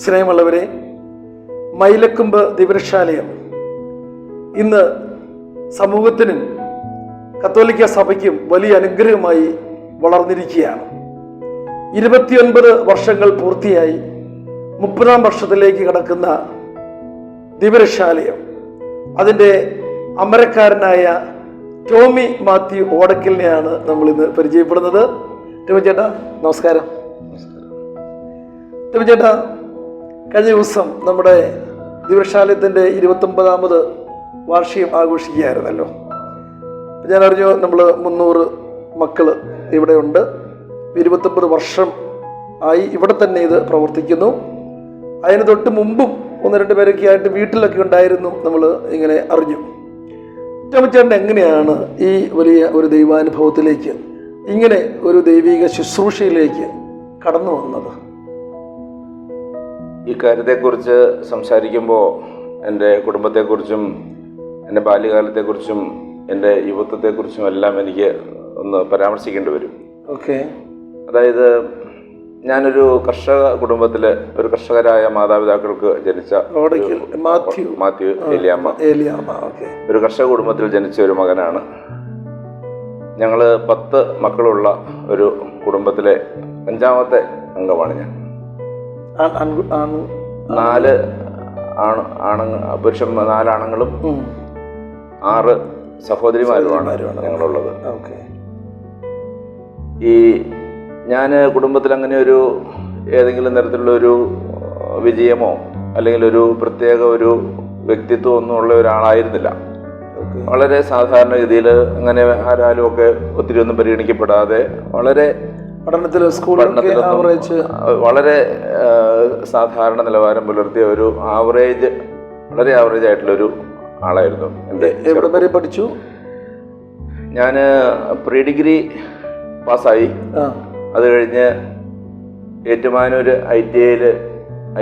സ്നേഹമുള്ളവരെ, മൈലക്കുമ്പ് ദിവ്യശാലയം ഇന്ന് സമൂഹത്തിനും കത്തോലിക്ക സഭയ്ക്കും വലിയ അനുഗ്രഹമായി വളർന്നിരിക്കുകയാണ്. 29 വർഷങ്ങൾ പൂർത്തിയായി 30ാം വർഷത്തിലേക്ക് കടക്കുന്ന ദിവ്യശാലയം അതിൻ്റെ അമരക്കാരനായ ടോമി മാത്യു ഓടക്കലിനെയാണ് നമ്മൾ ഇന്ന് പരിചയപ്പെടുന്നത്. ടോമി ചേട്ടാ നമസ്കാരം. ടോമി ചേട്ടാ, കഴിഞ്ഞ ദിവസം നമ്മുടെ ദിവ്യശാലയത്തിൻ്റെ 29ാമത് വാർഷികം ആഘോഷിക്കുകയായിരുന്നല്ലോ. ഞാൻ അറിഞ്ഞു നമ്മൾ 300 മക്കൾ ഇവിടെ ഉണ്ട്. 29 വർഷം ആയി ഇവിടെ തന്നെ ഇത് പ്രവർത്തിക്കുന്നു. അതിന് തൊട്ട് മുമ്പും 1-2 പേരൊക്കെ ആയിട്ട് വീട്ടിലൊക്കെ ഉണ്ടായിരുന്നു, നമ്മൾ ഇങ്ങനെ അറിഞ്ഞു. ടോമിച്ചേട്ടൻ എങ്ങനെയാണ് ഈ വലിയ ഒരു ദൈവാനുഭവത്തിലേക്ക്, ഇങ്ങനെ ഒരു ദൈവിക ശുശ്രൂഷയിലേക്ക് കടന്നു വന്നത്? ഈ കാര്യത്തെക്കുറിച്ച് സംസാരിക്കുമ്പോൾ എൻ്റെ കുടുംബത്തെക്കുറിച്ചും എൻ്റെ ബാല്യകാലത്തെക്കുറിച്ചും എൻ്റെ യുവത്വത്തെക്കുറിച്ചും എല്ലാം എനിക്ക് ഒന്ന് പരാമർശിക്കേണ്ടി വരും. ഓക്കെ. അതായത് ഞാനൊരു കർഷക കുടുംബത്തിൽ, ഒരു കർഷകരായ മാതാപിതാക്കൾക്ക് ജനിച്ച മാത്യു ഏലിയാമ്മ ഒരു കർഷക കുടുംബത്തിൽ ജനിച്ച ഒരു മകനാണ്. ഞങ്ങൾ 10 മക്കളുള്ള ഒരു കുടുംബത്തിലെ 5ാമത്തെ അംഗമാണ് ഞാൻ. 4 പുരുഷൻ, 4 ആണുങ്ങളും 6 സഹോദരിമാരുമാണ് ഞങ്ങളുള്ളത്. ഈ ഞാൻ കുടുംബത്തിൽ അങ്ങനെ ഒരു ഏതെങ്കിലും തരത്തിലുള്ള ഒരു വിജയമോ അല്ലെങ്കിൽ ഒരു പ്രത്യേക ഒരു വ്യക്തിത്വം ഒന്നും ഉള്ള ഒരാളായിരുന്നില്ല. വളരെ സാധാരണഗതിയിൽ അങ്ങനെ ആരാലും ഒക്കെ ഒത്തിരി ഒന്നും പരിഗണിക്കപ്പെടാതെ വളരെ വളരെ സാധാരണ നിലവാരം പുലർത്തിയ ഒരു വളരെ ആവറേജ് ആയിട്ടുള്ളൊരു ആളായിരുന്നു. എവിടെ വരെ പഠിച്ചു? ഞാൻ പ്രീ ഡിഗ്രി പാസ്സായി. അത് കഴിഞ്ഞ് ഏറ്റുമാനൂർ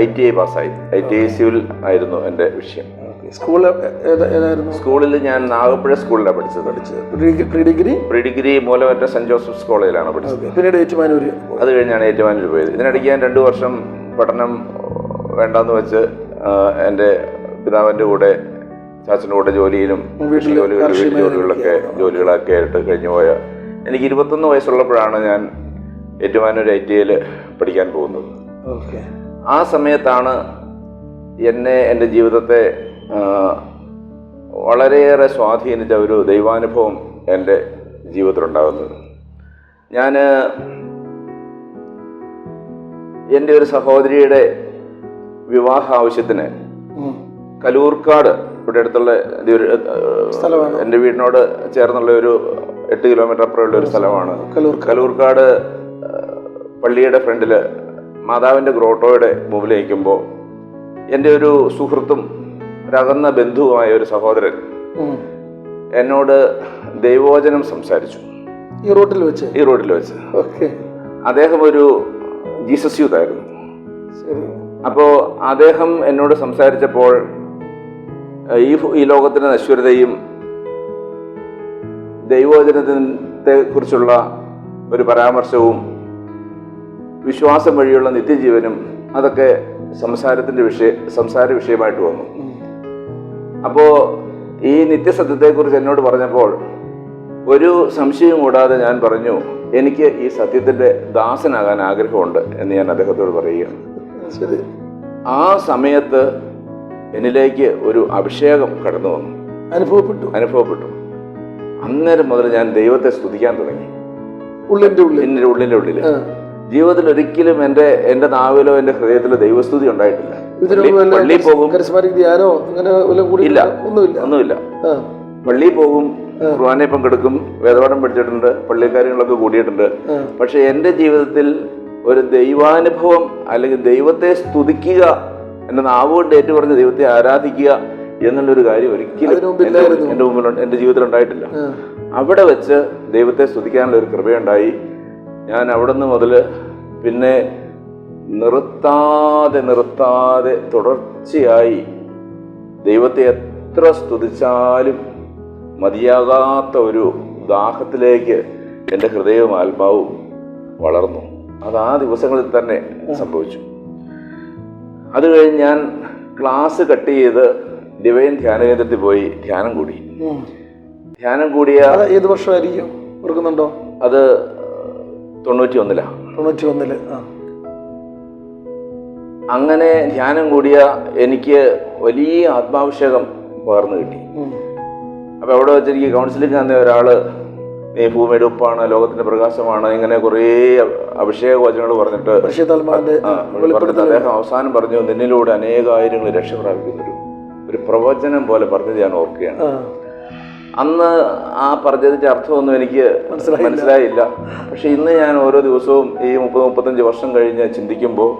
ITI പാസ്സായി. ITI സിവിൽ ആയിരുന്നു എൻ്റെ വിഷയം. സ്കൂളിൽ ഞാൻ നാഗപ്പുഴ സ്കൂളിലാണ് പഠിച്ചത്. പ്രീ ഡിഗ്രി മൂലമറ്റ സെന്റ് ജോസഫ്സ് കോളേജിലാണ് പഠിച്ചത്. പിന്നീട് ഏറ്റുമാനൂർ. അത് കഴിഞ്ഞാണ് ഏറ്റുമാനൂർ പോയത്. ഇതിനിടയ്ക്ക് ഞാൻ 2 വർഷം പഠനം വേണ്ടാന്ന് വെച്ച് എൻ്റെ പിതാവിൻ്റെ കൂടെ, ചാച്ചൻ്റെ കൂടെ ജോലിയിലും ജോലികളൊക്കെ ആയിട്ട് കഴിഞ്ഞു പോയ എനിക്ക് 21 വയസ്സുള്ളപ്പോഴാണ് ഞാൻ ഏറ്റുമാനൂർ ITIയിൽ പഠിക്കാൻ പോകുന്നത്. ആ സമയത്താണ് എൻ്റെ ജീവിതത്തെ വളരെയേറെ സ്വാധീനിച്ച ഒരു ദൈവാനുഭവം എൻ്റെ ജീവിതത്തിലുണ്ടാകുന്നത്. ഞാൻ എൻ്റെ ഒരു സഹോദരിയുടെ വിവാഹ ആവശ്യത്തിന് കലൂർക്കാട്, ഇവിടെ അടുത്തുള്ള എൻ്റെ വീടിനോട് ചേർന്നുള്ള ഒരു 8 കിലോമീറ്റർ അപ്പുറമുള്ള ഒരു സ്ഥലമാണ് കലൂർക്കാട്. പള്ളിയുടെ ഫ്രണ്ടിൽ മാതാവിൻ്റെ ഗ്രോട്ടോയുടെ മുമ്പിൽ നിൽക്കുമ്പോൾ എൻ്റെ ഒരു സുഹൃത്തും ഒരകന്ന ബന്ധുവുമായ ഒരു സഹോദരൻ എന്നോട് ദൈവവചനം സംസാരിച്ചു. ഈ റോഡിൽ വെച്ച്. അദ്ദേഹം ഒരു ജീസസ് യൂത്ത് ആയിരുന്നു. അപ്പോൾ അദ്ദേഹം എന്നോട് സംസാരിച്ചപ്പോൾ ഈ ലോകത്തിൻ്റെ നശ്വരതയും ദൈവവചനത്തെ കുറിച്ചുള്ള ഒരു പരാമർശവും വിശ്വാസം വഴിയുള്ള നിത്യജീവനും അതൊക്കെ സംസാര വിഷയമായിട്ട് വന്നു. അപ്പോൾ ഈ നിത്യസത്യത്തെക്കുറിച്ച് എന്നോട് പറഞ്ഞപ്പോൾ ഒരു സംശയം കൂടാതെ ഞാൻ പറഞ്ഞു, എനിക്ക് ഈ സത്യത്തിൻ്റെ ദാസനാകാൻ ആഗ്രഹമുണ്ട് എന്ന് ഞാൻ അദ്ദേഹത്തോട് പറയുകയാണ്. ആ സമയത്ത് എന്നിലേക്ക് ഒരു അഭിഷേകം കടന്നു വന്നു, അനുഭവപ്പെട്ടു. അന്നേരം മുതൽ ഞാൻ ദൈവത്തെ സ്തുതിക്കാൻ തുടങ്ങി. ഉള്ളിൻ്റെ ഉള്ളിൽ ജീവിതത്തിൽ ഒരിക്കലും എൻ്റെ നാവിലോ എൻ്റെ ഹൃദയത്തിലോ ദൈവസ്തുതി ഉണ്ടായിട്ടില്ല. പള്ളിയിൽ പോകും, ഒന്നുമില്ല. പള്ളിയിൽ പോകും, കുർബാനയിൽ പങ്കെടുക്കും, വേദപാഠം പഠിച്ചിട്ടുണ്ട്, പള്ളിക്കാര്യങ്ങളൊക്കെ കൂടിയിട്ടുണ്ട്. പക്ഷെ എൻ്റെ ജീവിതത്തിൽ ഒരു ദൈവാനുഭവം അല്ലെങ്കിൽ ദൈവത്തെ സ്തുതിക്കുക, എൻ്റെ നാവുകൊണ്ട് ഏറ്റുപറഞ്ഞ് ദൈവത്തെ ആരാധിക്കുക എന്നുള്ളൊരു കാര്യം ഒരിക്കലും എൻ്റെ ജീവിതത്തിൽ ഉണ്ടായിട്ടില്ല. അവിടെ വെച്ച് ദൈവത്തെ സ്തുതിക്കാനുള്ള ഒരു കൃപയുണ്ടായി. ഞാൻ അവിടെ നിന്ന് മുതൽ പിന്നെ നിർത്താതെ തുടർച്ചയായി ദൈവത്തെ എത്ര സ്തുതിച്ചാലും മതിയാകാത്ത ഒരു ദാഹത്തിലേക്ക് എൻ്റെ ഹൃദയവും ആത്മാവും വളർന്നു. അത് ആ ദിവസങ്ങളിൽ തന്നെ സംഭവിച്ചു. അത് കഴിഞ്ഞ് ഞാൻ ക്ലാസ് കട്ട് ചെയ്ത് ഡിവൈൻ ധ്യാന കേന്ദ്രത്തിൽ പോയി ധ്യാനം കൂടി. ധ്യാനം കൂടിയ ഏത് വർഷമായിരിക്കും ഓർക്കുന്നുണ്ടോ? അത് 91. അങ്ങനെ ധ്യാനം കൂടിയ എനിക്ക് വലിയ ആത്മാഭിഷേകം പകർന്നു കിട്ടി. അപ്പൊ അവിടെ വെച്ച് എനിക്ക് കൗൺസിലിംഗ് തന്ന ഒരാള്, നീ ഭൂമിയുടെ ഉപ്പാണ്, ലോകത്തിന്റെ പ്രകാശമാണ്, ഇങ്ങനെ കുറേ അഭിഷേക വചനങ്ങൾ പറഞ്ഞിട്ട് അദ്ദേഹം അവസാനം പറഞ്ഞു, നിന്നിലൂടെ അനേകായിരങ്ങൾ രക്ഷ പ്രാപിക്കുന്ന ഒരു പ്രവചനം പോലെ പറഞ്ഞത് ഞാൻ ഓർക്കുകയാണ്. അന്ന് ആ പറഞ്ഞതിന്റെ അർത്ഥമൊന്നും എനിക്ക് മനസ്സിലായില്ല. പക്ഷെ ഇന്ന് ഞാൻ ഓരോ ദിവസവും ഈ 30-35 വർഷം കഴിഞ്ഞ് ചിന്തിക്കുമ്പോൾ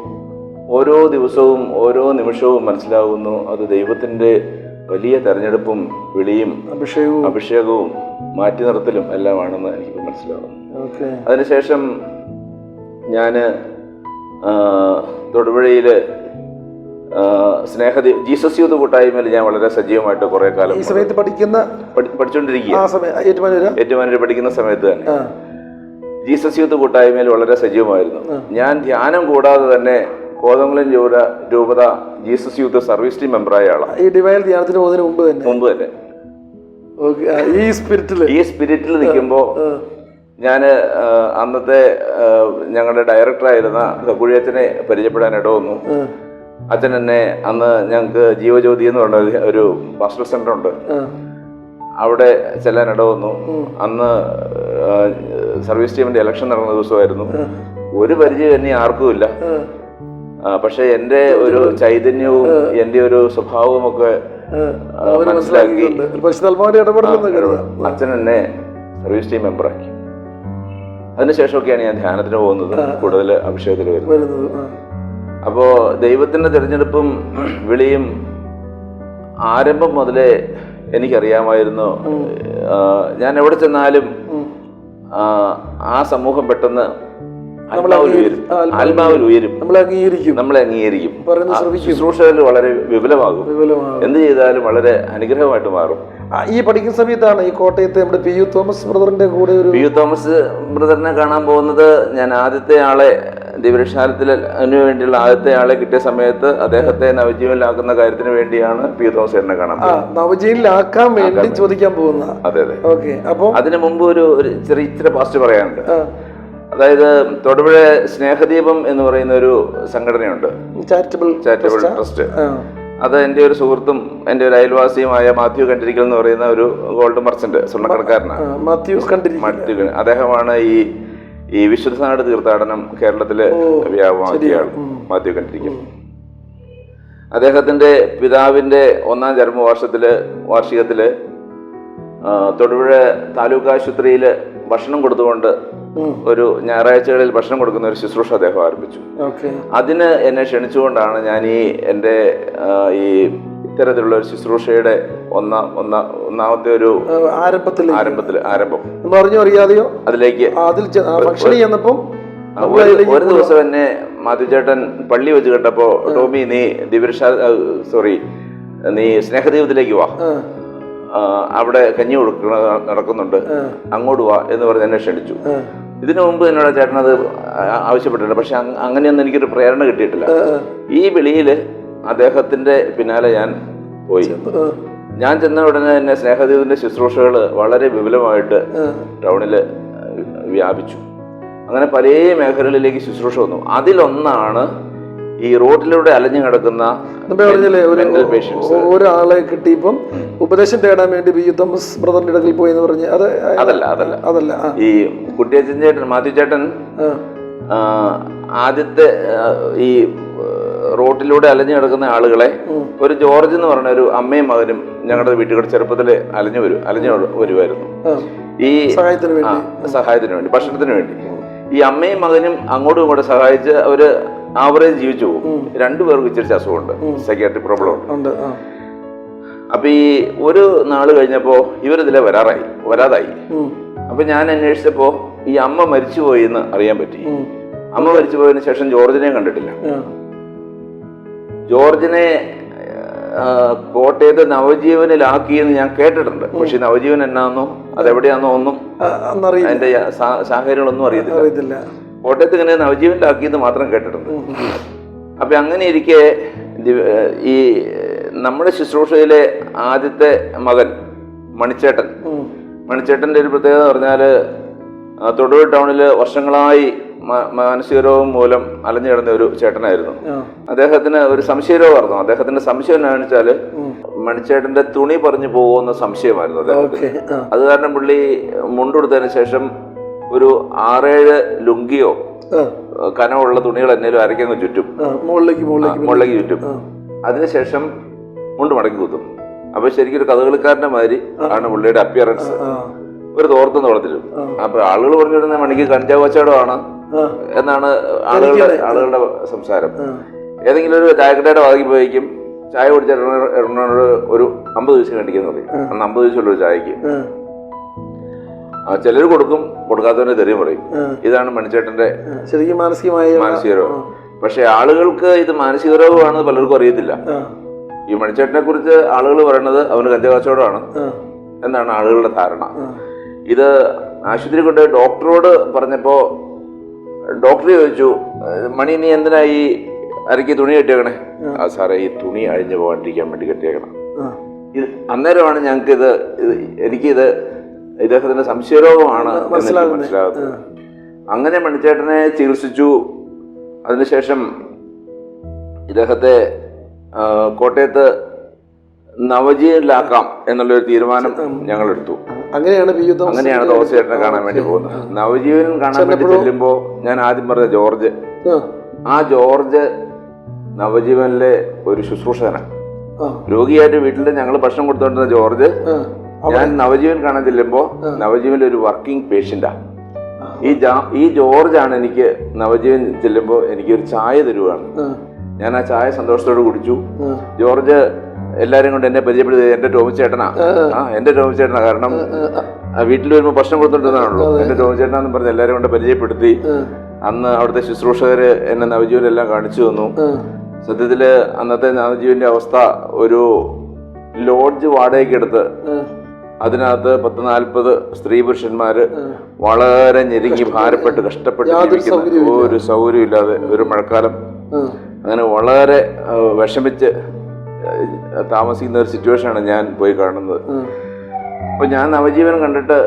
ഓരോ ദിവസവും ഓരോ നിമിഷവും മനസ്സിലാകുന്നു അത് ദൈവത്തിന്റെ വലിയ തെരഞ്ഞെടുപ്പും വിളിയും അഭിഷേകവും മാറ്റി നിർത്തലും എല്ലാമാണെന്ന് എനിക്ക് മനസ്സിലാകുന്നു. അതിനുശേഷം ഞാൻ തൊടുപുഴയില് ജീസസ് യൂത്ത് കൂട്ടായ്മയിൽ ഞാൻ വളരെ സജീവമായിട്ട് കുറെ കാലം പഠിച്ചുകൊണ്ടിരിക്കുക. ഏറ്റുമാനൂര് പഠിക്കുന്ന സമയത്ത് തന്നെ ജീസസ് യൂത്ത് കൂട്ടായ്മയിൽ വളരെ സജീവമായിരുന്നു. ഞാൻ ധ്യാനം കൂടാതെ തന്നെ കോതമംഗലം രൂപത ജീസസ് യൂത്ത് സർവീസ് ടീം മെമ്പറായ ആളാണ്. ഈ ഡിവൈൻ ധ്യാനത്തിന് പോകുന്നതിന് മുമ്പ് തന്നെ ഈ സ്പിരിറ്റിൽ നിൽക്കുമ്പോൾ ഞാൻ അന്നത്തെ ഞങ്ങളുടെ ഡയറക്ടറായിരുന്ന കക്കുഴിയച്ചനെ പരിചയപ്പെടാൻ ഇടവന്നു. അച്ഛൻ എന്നെ അന്ന് ഞങ്ങൾക്ക് ജീവജ്യോതി എന്ന് പറഞ്ഞ ഒരു പാസ്റ്റൽ സെന്റർ ഉണ്ട്, അവിടെ ചെല്ലാൻ ഇടവന്നു. അന്ന് സർവീസ് ടീമിന്റെ ഇലക്ഷൻ നടന്ന ദിവസമായിരുന്നു. ഒരു പരിചയം എന്നെ ആർക്കും ഇല്ല. പക്ഷെ എൻ്റെ ഒരു ചൈതന്യവും എൻ്റെ ഒരു സ്വഭാവവും ഒക്കെ മനസ്സിലാക്കി അച്ഛൻ എന്നെ സർവീസ് ടീം മെമ്പറാക്കി. അതിനുശേഷമൊക്കെയാണ് ഞാൻ ധ്യാനത്തിന് പോകുന്നത്, കൂടുതൽ അഭിഷേകത്തിൽ വരുന്നത്. അപ്പോ ദൈവത്തിന്റെ തിരഞ്ഞെടുപ്പും വിളിയും ആരംഭം മുതലേ എനിക്കറിയാമായിരുന്നു. ഞാൻ എവിടെ ചെന്നാലും ആ സമൂഹം പെട്ടെന്ന് ആത്മാവിൽ ഉയരും, നമ്മളെ അംഗീകരിക്കും, ശുശ്രൂഷകൾ വളരെ വിപുലമാകും, എന്ത് ചെയ്താലും വളരെ അനുഗ്രഹമായിട്ട് മാറും. ഈ പഠിക്കുന്ന സമയത്താണ് ഈ കോട്ടയത്തെ നമ്മുടെ പി യു തോമസ് ബ്രദറിന്റെ കൂടെ പി യു തോമസ് ബ്രദറിനെ കാണാൻ പോകുന്നത്. ഞാൻ ആദ്യത്തെ ആളെ ദിവ്യശാലത്തിന് വേണ്ടിയുള്ള ആദ്യത്തെ ആളെ കിട്ടിയ സമയത്ത് അദ്ദേഹത്തെ നവജീവനിലാക്കുന്ന കാര്യത്തിന് വേണ്ടിയാണ് പി യു തോമസ് ചേട്ടനെ കാണാൻ നവജീവനിലാക്കാൻ വേണ്ടി ചോദിക്കാൻ പോകുന്ന. അതെ അതെ. അപ്പൊ അതിനു മുമ്പ് ഒരു ഇച്ചിരി പാസ്റ്റ് പറയാനുണ്ട്. അതായത് തൊടുപുഴ സ്നേഹദീപം എന്ന് പറയുന്ന ഒരു സംഘടനയുണ്ട്, ചാരിറ്റബിൾ ട്രസ്റ്റ്. അത് എൻ്റെ ഒരു സുഹൃത്തും എൻ്റെ ഒരു അയൽവാസിയുമായ മാത്യു കണ്ടിരിക്കൽ എന്ന് പറയുന്ന ഒരു ഗോൾഡ് മർച്ചന്റ് സ്വർണ്ണക്കടക്കാരനാണ്. അദ്ദേഹമാണ് ഈ വിശുദ്ധനാട് തീർത്ഥാടനം കേരളത്തില് വ്യാപകമാക്കിയ ആൾ, മാത്യു കണ്ടിരിക്കൽ. അദ്ദേഹത്തിന്റെ പിതാവിന്റെ 1ാം വാർഷികത്തില് തൊടുപുഴ താലൂക്ക് ആശുപത്രിയില് ഭക്ഷണം കൊടുത്തുകൊണ്ട് ഒരു ഞായറാഴ്ചകളിൽ ഭക്ഷണം കൊടുക്കുന്ന ഒരു ശുശ്രൂഷ അദ്ദേഹം ആരംഭിച്ചു. അതിന് എന്നെ ക്ഷണിച്ചുകൊണ്ടാണ് ഞാൻ എൻ്റെ ഈ ഇത്തരത്തിലുള്ള ഒരു ശുശ്രൂഷയുടെ ഒന്നാമത്തെ ഒരു ആരംഭം അറിയാതെയോ അതിലേക്ക് ഒരു ദിവസം എന്നെ മാത്യുചേട്ടൻ പള്ളി വെച്ച് കേട്ടപ്പോ, ടോമി നീ നീ സ്നേഹദൈവത്തിലേക്ക് വാ, അവിടെ കഞ്ഞി നടക്കുന്നുണ്ട്, അങ്ങോട്ട് വാ എന്ന് പറഞ്ഞ് എന്നെ ക്ഷണിച്ചു. ഇതിനു മുമ്പ് എന്നോട് ചേട്ടൻ അത് ആവശ്യപ്പെട്ടിട്ടുണ്ട്, പക്ഷെ അങ്ങനെയൊന്നും എനിക്കൊരു പ്രേരണ കിട്ടിയിട്ടില്ല. ഈ വിളിയിൽ അദ്ദേഹത്തിന്റെ പിന്നാലെ ഞാൻ പോയി. ഞാൻ ചെന്ന ഉടനെ തന്നെ സ്നേഹദീപത്തിന്റെ ശുശ്രൂഷകൾ വളരെ വിപുലമായിട്ട് ടൗണില് വ്യാപിച്ചു. അങ്ങനെ പല മേഖലകളിലേക്ക് ശുശ്രൂഷ വന്നു. അതിലൊന്നാണ് ഈ റോഡിലൂടെ അലഞ്ഞു കിടക്കുന്ന ഒരാളെ കിട്ടിയപ്പം ഉപദേശം തേടാൻ വേണ്ടി പി യു തോമസ് ബ്രദറിന്റെ ഇടയിൽ പോയി എന്ന് പറഞ്ഞ് അതല്ല. ഈ കുട്ടിയച്ചൻ ചേട്ടൻ, മാത്യു ചേട്ടൻ ആദ്യത്തെ ഈ റോഡിലൂടെ അലഞ്ഞു കിടക്കുന്ന ആളുകളെ ഒരു ജോർജ് എന്ന് പറഞ്ഞ ഒരു അമ്മയും മകനും ഞങ്ങളുടെ വീട്ടുകാർ ചെറുപ്പത്തില് അലഞ്ഞു വരുമായിരുന്നു ഈ സഹായത്തിന് വേണ്ടി, ഭക്ഷണത്തിന് വേണ്ടി. ഈ അമ്മയും മകനും അങ്ങോട്ടും ഇങ്ങോട്ടും സഹായിച്ച് അവര് ആവറേജ് ജീവിച്ചു പോകും. രണ്ടുപേർക്കും ഇച്ചിരി അസുഖമുണ്ട്, സൈക്യാട്രിക് പ്രോബ്ലം ഉണ്ട്. അപ്പൊ ഈ ഒരു നാള് കഴിഞ്ഞപ്പോ ഇവരിതിലെ വരാതായി. അപ്പൊ ഞാൻ അന്വേഷിച്ചപ്പോ ഈ അമ്മ മരിച്ചുപോയി എന്ന് അറിയാൻ പറ്റി. അമ്മ മരിച്ചുപോയതിനു ശേഷം ജോർജിനെ കണ്ടിട്ടില്ല. ജോർജിനെ കോട്ടയത്ത് നവജീവനിലാക്കിയെന്ന് ഞാൻ കേട്ടിട്ടുണ്ട്. പക്ഷെ നവജീവൻ എന്നാന്നോ അതെവിടെയാന്നോ ഒന്നും അതിന്റെ സാഹചര്യങ്ങളൊന്നും അറിയത്തില്ല. കോട്ടയത്ത് ഇങ്ങനെ നവജീവനിലാക്കിയെന്ന് മാത്രം കേട്ടിട്ടുണ്ട്. അപ്പൊ അങ്ങനെ ഇരിക്കെ ഈ നമ്മുടെ ശുശ്രൂഷയിലെ ആദ്യത്തെ മകൻ മണിച്ചേട്ടൻ, മണിച്ചേട്ടൻ്റെ ഒരു പ്രത്യേകത പറഞ്ഞാൽ തൊടുപുഴ ടൗണിൽ വർഷങ്ങളായി മാനസിക രോഗം മൂലം അലഞ്ഞു കിടന്ന ഒരു ചേട്ടനായിരുന്നു. അദ്ദേഹത്തിന് ഒരു സംശയരോഗമായിരുന്നു. അദ്ദേഹത്തിന്റെ സംശയം എന്താണെന്ന് വെച്ചാൽ മണിച്ചേട്ടന്റെ തുണി പറഞ്ഞു പോകുന്ന സംശയമായിരുന്നു അദ്ദേഹത്തിന്. അത് കാരണം പുള്ളി മുണ്ടെടുത്തതിന് ശേഷം ഒരു 6-7 ലുങ്കിയോ കനമുള്ള തുണികൾ എന്നേലും അരയ്ക്കങ്ങ് ചുറ്റും, മുകളിലേക്ക് ചുറ്റും. അതിനുശേഷം മുണ്ട് മടക്കി കുത്തും. അപ്പൊ ശരിക്കും ഒരു കഥകളിക്കാരന്റെ മാതിരി ആണ് പുള്ളിയുടെ അപ്പിയറൻസ്. ഒരു തോർത്തും തോളത്തിലും. അപ്പൊ ആളുകൾ പറഞ്ഞിരുന്ന മണിക്ക് കഞ്ചാവ് കച്ചവടമാണ് എന്നാണ് ആളുകളുടെ സംസാരം. ഏതെങ്കിലും ഒരു ചായക്കടയുടെ വാതിക്ക് പോയിക്കും ചായ കുടിച്ചിട്ട് ഒരു 50 പൈസ കണ്ടിക്കെന്ന് പറയും. അന്ന് 50 പൈസയുള്ള ഒരു ചായക്ക് ചിലർ കൊടുക്കും, കൊടുക്കാത്തവരെ തെറിയും പറയും. ഇതാണ് മണിച്ചേട്ടന്റെ മാനസിക രോഗം. പക്ഷെ ആളുകൾക്ക് ഇത് മാനസിക രോഗമാണെന്ന് പലർക്കും അറിയത്തില്ല. ഈ മണിച്ചേട്ടനെ കുറിച്ച് ആളുകൾ പറയുന്നത് അവന് കഞ്ചാവ് കച്ചവടമാണ് എന്നാണ് ആളുകളുടെ ധാരണ. ഇത് ആശുപത്രി കൊണ്ട് ഡോക്ടറോട് പറഞ്ഞപ്പോ ഡോക്ടർ ചോദിച്ചു, മണി നീ എന്തിനാ ഈ അരക്കി തുണി കെട്ടിയേക്കണേ? സാറേ ഈ തുണി അഴിഞ്ഞു പോകാണ്ടിരിക്കാൻ വേണ്ടി കെട്ടിയേക്കണം. ഇത് അന്നേരമാണ് ഞങ്ങൾക്ക് എനിക്കിത് ഇദ്ദേഹത്തിന്റെ സംശയരോഗമാണ് മനസ്സിലാകുന്നത്. അങ്ങനെ മണിച്ചേട്ടനെ ചികിത്സിച്ചു. അതിനുശേഷം ഇദ്ദേഹത്തെ കോട്ടയത്ത് നവജീവനിലാക്കാം എന്നുള്ളൊരു തീരുമാനം ഞങ്ങൾ എടുത്തു. അങ്ങനെയാണ് തോമസേട്ടനെ കാണാൻ വേണ്ടി പോകുന്നത്. നവജീവൻ കാണാൻ വേണ്ടി ചെല്ലുമ്പോ ഞാൻ ആദ്യം പറഞ്ഞ ജോർജ്, ആ ജോർജ് നവജീവനിലെ ഒരു ശുശ്രൂഷകനാണ്. രോഗിയായിട്ട് വീട്ടിൽ ഞങ്ങൾ ഭക്ഷണം കൊടുത്തോണ്ടിരുന്ന ജോർജ്, ഞാൻ നവജീവൻ കാണാൻ ചെല്ലുമ്പോ നവജീവനിലെ ഒരു വർക്കിംഗ് പേഷ്യന്റാ. ഈ ജോർജ് ആണ് എനിക്ക് നവജീവൻ ചെല്ലുമ്പോ എനിക്കൊരു ചായ തരുവാണ്. ഞാൻ ആ ചായ സന്തോഷത്തോട് കുടിച്ചു. ജോർജ് എല്ലാരും കൊണ്ട് എന്നെ പരിചയപ്പെടുത്തി എന്റെ ടോമിച്ചേട്ടനാ, എന്റെ ടോമിച്ചേട്ടനാ. കാരണം വീട്ടിൽ വരുമ്പോ ഭക്ഷണം കൊടുത്തോണ്ടിരുന്നാണല്ലോ. എന്റെ ടോമിച്ചേട്ടനാന്ന് പറഞ്ഞ് എല്ലാരും കൊണ്ട് പരിചയപ്പെടുത്തി. അന്ന് അവിടുത്തെ ശുശ്രൂഷകര് എന്നെ നവജീവനെല്ലാം കാണിച്ചു തന്നു. സത്യത്തില് അന്നത്തെ നവജീവന്റെ അവസ്ഥ ഒരു ലോഡ്ജ് വാടകയ്ക്കെടുത്ത് അതിനകത്ത് 10-40 സ്ത്രീ പുരുഷന്മാര് വളരെ ഞെരുങ്ങി ഭാരപ്പെട്ട് കഷ്ടപ്പെട്ട് ജീവിക്കുന്ന, ഒരു സൗകര്യം ഇല്ലാതെ ഒരു മഴക്കാലം, അങ്ങനെ വളരെ വിഷമിച്ച് താമസിക്കുന്ന ഒരു സിറ്റുവേഷനാണ് ഞാൻ പോയി കാണുന്നത്. അപ്പൊ ഞാൻ നവജീവൻ കണ്ടിട്ട്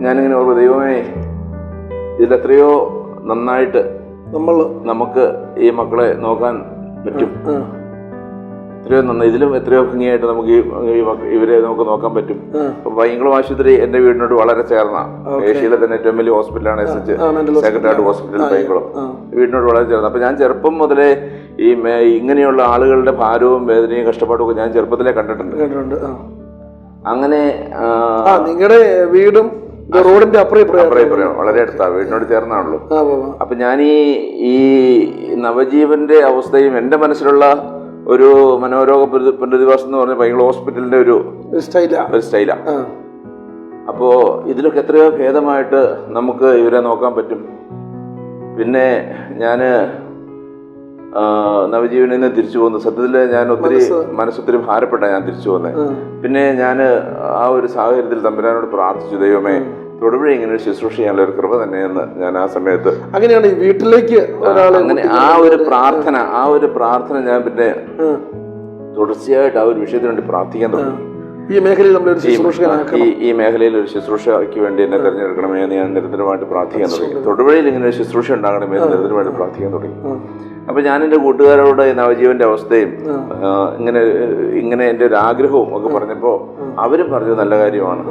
ഞാനിങ്ങനെ ഓർമ്മ, ദൈവമേ ഇതിലെത്രയോ നന്നായിട്ട് നമുക്ക് ഈ മക്കളെ നോക്കാൻ പറ്റും, എത്രയോ നന്നായി, ഇതിലും എത്രയോ ഭംഗിയായിട്ട് നമുക്ക് ഇവരെ നമുക്ക് നോക്കാൻ പറ്റും. അപ്പൊ പൈങ്കുളം ആശുപത്രി എന്റെ വീടിനോട് വളരെ ചേർന്ന, ഏഷ്യയിലെ തന്നെ ഏറ്റവും വലിയ ഹോസ്പിറ്റലാണ് SH സെക്രട്ടേറിയറ്റ് ഹോസ്പിറ്റൽ പൈങ്കുളം. വീടിനോട് വളരെ ചേർന്ന. അപ്പൊ ഞാൻ ചെറുപ്പം മുതലേ ഇങ്ങനെയുള്ള ആളുകളുടെ ഭാരവും വേദനയും കഷ്ടപ്പാടും ഒക്കെ ഞാൻ ചെറുപ്പത്തിലേ കണ്ടിട്ടുണ്ട്. അങ്ങനെ നിങ്ങളുടെ വീടും റോഡിന്റെ വളരെ അടുത്താ, വീടിനോട് ചേർന്നാണല്ലോ. അപ്പൊ ഞാൻ ഈ നവജീവന്റെ അവസ്ഥയും എന്റെ മനസ്സിലുള്ള ഒരു മനോരോഗ പുനരധിവാസം എന്ന് പറഞ്ഞ പൈങ്കുളം ഹോസ്പിറ്റലിന്റെ ഒരു സ്റ്റൈലാ. അപ്പോ ഇതിലൊക്കെ എത്രയോ ഭേദമായിട്ട് നമുക്ക് ഇവരെ നോക്കാൻ പറ്റും. പിന്നെ ഞാന് നവജീവനിൽ നിന്ന് തിരിച്ചു പോകുന്നു. സത്യത്തില് ഞാൻ മനസ്സൊത്തിരി ഭാരപ്പെട്ട ഞാൻ തിരിച്ചു പോകുന്നത്. പിന്നെ ഞാൻ ആ ഒരു സാഹചര്യത്തിൽ തമ്പുരാനോട് പ്രാർത്ഥിച്ചു, ദൈവമേ തൊടുപുഴ ഇങ്ങനെ ഒരു ശുശ്രൂഷ ചെയ്യാനുള്ള ഒരു കൃപ തന്നെയെന്ന് ഞാൻ ആ സമയത്ത്. അങ്ങനെയാണ് ഈ വീട്ടിലേക്ക് അങ്ങനെ ആ ഒരു പ്രാർത്ഥന ഞാൻ പിന്നെ തുടർച്ചയായിട്ട് ആ ഒരു വിഷയത്തിന് വേണ്ടി പ്രാർത്ഥിക്കാൻ തുടങ്ങി. ഈ മേഖലയിൽ ഈ മേഖലയിൽ ഒരു ശുശ്രൂഷയ്ക്ക് വേണ്ടി എന്നെ തിരഞ്ഞെടുക്കണമേ എന്ന് ഞാൻ നിരന്തരമായിട്ട് പ്രാർത്ഥിക്കാൻ തുടങ്ങി. തൊടുപുഴയിൽ ഇങ്ങനെ ഒരു ശുശ്രൂഷ ഉണ്ടാകണമേ എന്ന് നിരന്തരമായിട്ട് പ്രാർത്ഥിക്കാൻ തുടങ്ങി. അപ്പൊ ഞാൻ എൻ്റെ കൂട്ടുകാരോട് നവജീവന്റെ അവസ്ഥയും ഇങ്ങനെ എൻ്റെ ഒരു ആഗ്രഹവും ഒക്കെ പറഞ്ഞപ്പോ അവരും പറഞ്ഞു നല്ല കാര്യമാണ്,